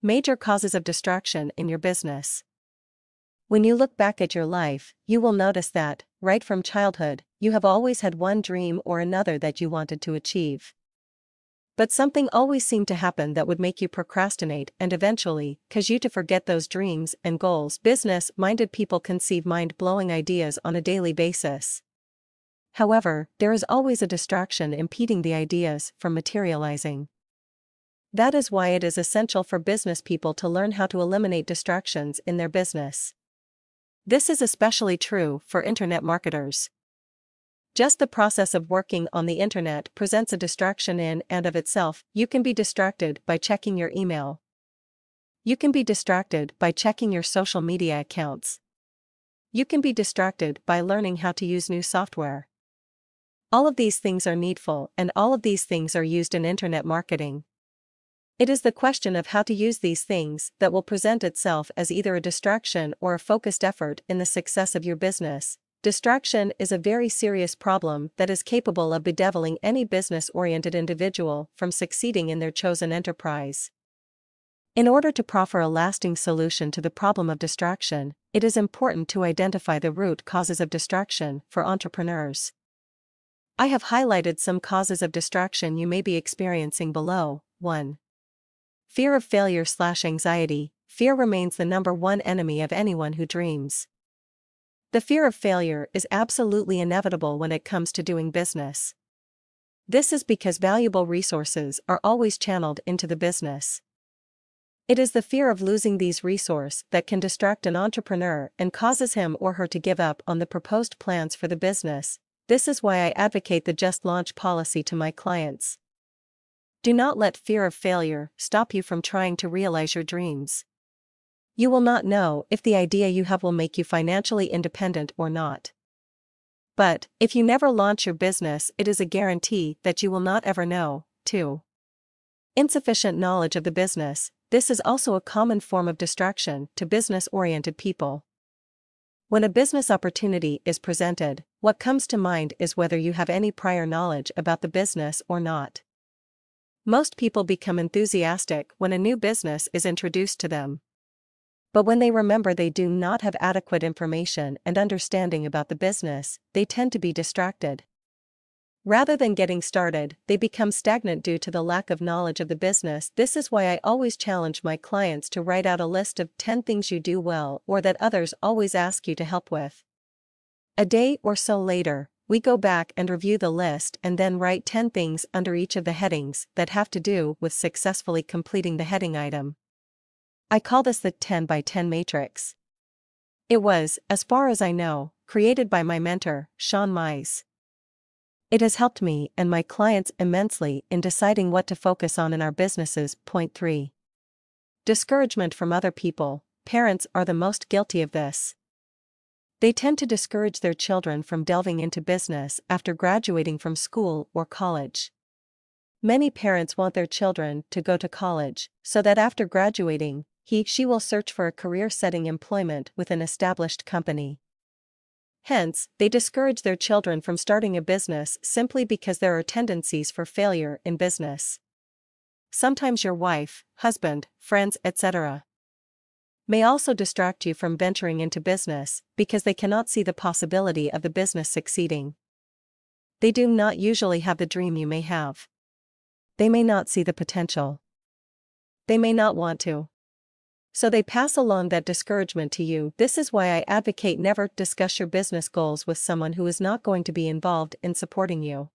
Major causes of distraction in your business. When you look back at your life, you will notice that, right from childhood, you have always had one dream or another that you wanted to achieve. But something always seemed to happen that would make you procrastinate and eventually cause you to forget those dreams and goals. Business-minded people conceive mind-blowing ideas on a daily basis. However, there is always a distraction impeding the ideas from materializing. That is why it is essential for business people to learn how to eliminate distractions in their business. This is especially true for internet marketers. Just the process of working on the internet presents a distraction in and of itself. You can be distracted by checking your email. You can be distracted by checking your social media accounts. You can be distracted by learning how to use new software. All of these things are needful, and all of these things are used in internet marketing. It is the question of how to use these things that will present itself as either a distraction or a focused effort in the success of your business. Distraction is a very serious problem that is capable of bedeviling any business-oriented individual from succeeding in their chosen enterprise. In order to proffer a lasting solution to the problem of distraction, it is important to identify the root causes of distraction for entrepreneurs. I have highlighted some causes of distraction you may be experiencing below. 1. Fear of failure/anxiety. Fear remains the number one enemy of anyone who dreams. The fear of failure is absolutely inevitable when it comes to doing business. This is because valuable resources are always channeled into the business. It is the fear of losing these resources that can distract an entrepreneur and causes him or her to give up on the proposed plans for the business. This is why I advocate the just launch policy to my clients. Do not let fear of failure stop you from trying to realize your dreams. You will not know if the idea you have will make you financially independent or not. But, if you never launch your business, it is a guarantee that you will not ever know. 2. Insufficient knowledge of the business. This is also a common form of distraction to business-oriented people. When a business opportunity is presented, what comes to mind is whether you have any prior knowledge about the business or not. Most people become enthusiastic when a new business is introduced to them. But when they remember they do not have adequate information and understanding about the business, they tend to be distracted. Rather than getting started, they become stagnant due to the lack of knowledge of the business. This is why I always challenge my clients to write out a list of 10 things you do well or that others always ask you to help with. A day or so later, we go back and review the list and then write 10 things under each of the headings that have to do with successfully completing the heading item. I call this the 10 by 10 matrix. It was, as far as I know, created by my mentor, Sean Mize. It has helped me and my clients immensely in deciding what to focus on in our businesses. Point 3. Discouragement from other people. Parents are the most guilty of this. They tend to discourage their children from delving into business after graduating from school or college. Many parents want their children to go to college, so that after graduating, he/she will search for a career-setting employment with an established company. Hence, they discourage their children from starting a business simply because there are tendencies for failure in business. Sometimes your wife, husband, friends, etc. may also distract you from venturing into business because they cannot see the possibility of the business succeeding. They do not usually have the dream you may have. They may not see the potential. They may not want to. So they pass along that discouragement to you. This is why I advocate never discuss your business goals with someone who is not going to be involved in supporting you.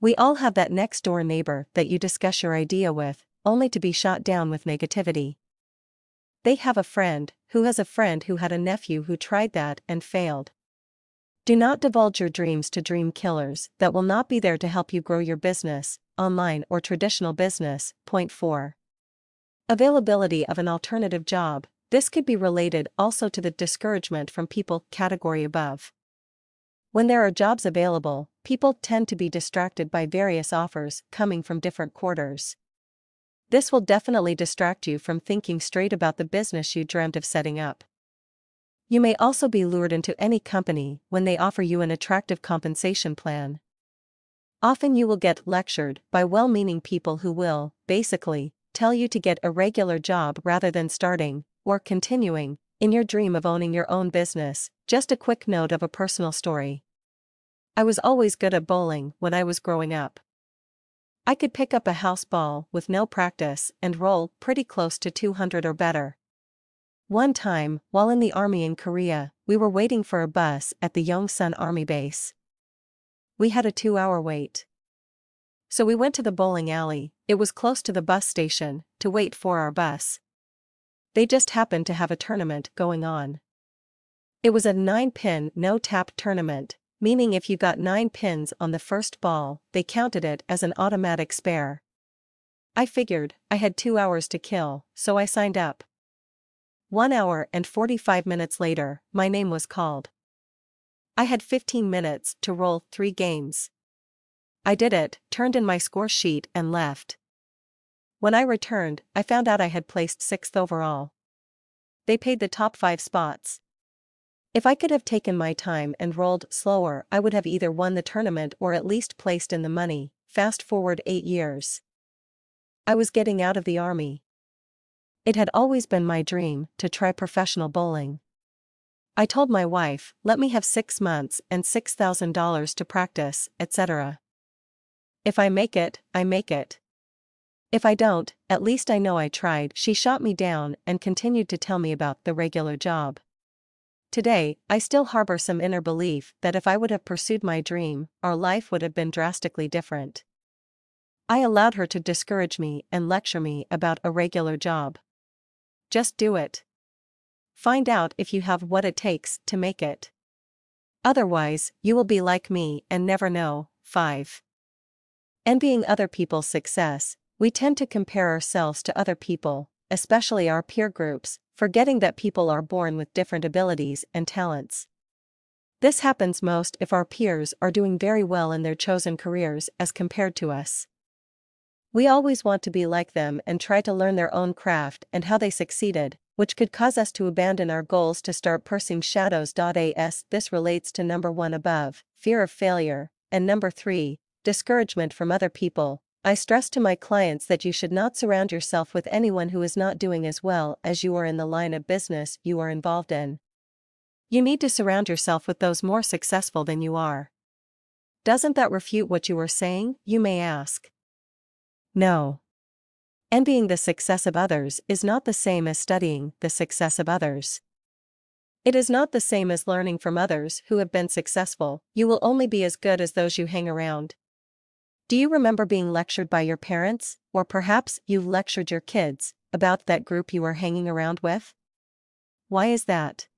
We all have that next-door neighbor that you discuss your idea with, only to be shot down with negativity. They have a friend who has a friend who had a nephew who tried that and failed. Do not divulge your dreams to dream killers that will not be there to help you grow your business, online or traditional business. Point 4. Availability of an alternative job. This could be related also to the discouragement from people category above. When there are jobs available, people tend to be distracted by various offers coming from different quarters. This will definitely distract you from thinking straight about the business you dreamt of setting up. You may also be lured into any company when they offer you an attractive compensation plan. Often you will get lectured by well-meaning people who will, basically, tell you to get a regular job rather than starting, or continuing, in your dream of owning your own business. Just a quick note of a personal story. I was always good at bowling when I was growing up. I could pick up a house ball with no practice and roll pretty close to 200 or better. One time, while in the army in Korea, we were waiting for a bus at the Yongsan Army base. We had a 2-hour wait. So we went to the bowling alley, it was close to the bus station, to wait for our bus. They just happened to have a tournament going on. It was a 9-pin no-tap tournament, meaning if you got 9 pins on the first ball, they counted it as an automatic spare. I figured I had 2 hours to kill, so I signed up. 1 hour and 45 minutes later, my name was called. I had 15 minutes to roll 3 games. I did it, turned in my score sheet and left. When I returned, I found out I had placed 6th overall. They paid the top 5 spots. If I could have taken my time and rolled slower, I would have either won the tournament or at least placed in the money. Fast forward 8 years. I was getting out of the army. It had always been my dream to try professional bowling. I told my wife, let me have 6 months and $6,000 to practice, etc. If I make it, I make it. If I don't, at least I know I tried. She shot me down and continued to tell me about the regular job. Today, I still harbor some inner belief that if I would have pursued my dream, our life would have been drastically different. I allowed her to discourage me and lecture me about a regular job. Just do it. Find out if you have what it takes to make it. Otherwise, you will be like me and never know. 5. Envying other people's success, we tend to compare ourselves to other people, especially our peer groups, forgetting that people are born with different abilities and talents. This happens most if our peers are doing very well in their chosen careers as compared to us. We always want to be like them and try to learn their own craft and how they succeeded, which could cause us to abandon our goals to start pursuing shadows. As this relates to number 1 above, fear of failure, and number 3, discouragement from other people. I stress to my clients that you should not surround yourself with anyone who is not doing as well as you are in the line of business you are involved in. You need to surround yourself with those more successful than you are. Doesn't that refute what you are saying, you may ask? No. Envying the success of others is not the same as studying the success of others. It is not the same as learning from others who have been successful. You will only be as good as those you hang around. Do you remember being lectured by your parents, or perhaps you've lectured your kids, about that group you are hanging around with? Why is that?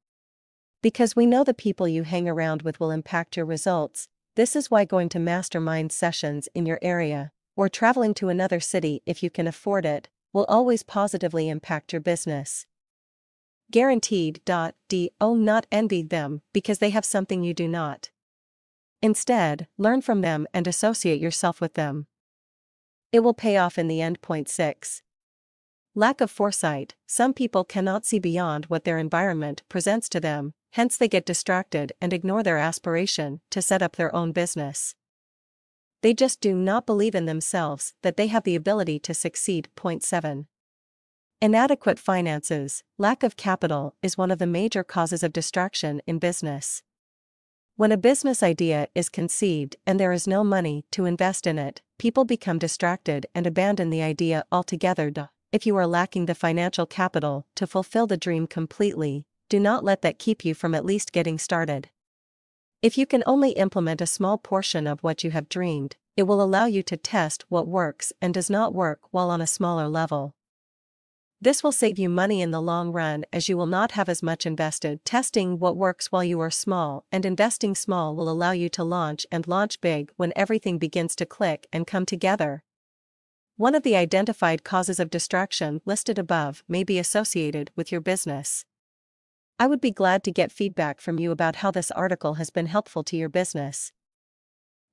Because we know the people you hang around with will impact your results. This is why going to mastermind sessions in your area, or traveling to another city if you can afford it, will always positively impact your business. Guaranteed. Do not envy them because they have something you do not. Instead, learn from them and associate yourself with them. It will pay off in the end. 6. Lack of foresight. Some people cannot see beyond what their environment presents to them, hence they get distracted and ignore their aspiration to set up their own business. They just do not believe in themselves that they have the ability to succeed. 7. Inadequate finances. Lack of capital is one of the major causes of distraction in business. When a business idea is conceived and there is no money to invest in it, people become distracted and abandon the idea altogether. If you are lacking the financial capital to fulfill the dream completely, do not let that keep you from at least getting started. If you can only implement a small portion of what you have dreamed, it will allow you to test what works and does not work while on a smaller level. This will save you money in the long run as you will not have as much invested. Testing what works while you are small and investing small will allow you to launch big when everything begins to click and come together. One of the identified causes of distraction listed above may be associated with your business. I would be glad to get feedback from you about how this article has been helpful to your business.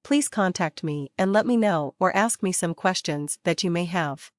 Please contact me and let me know or ask me some questions that you may have.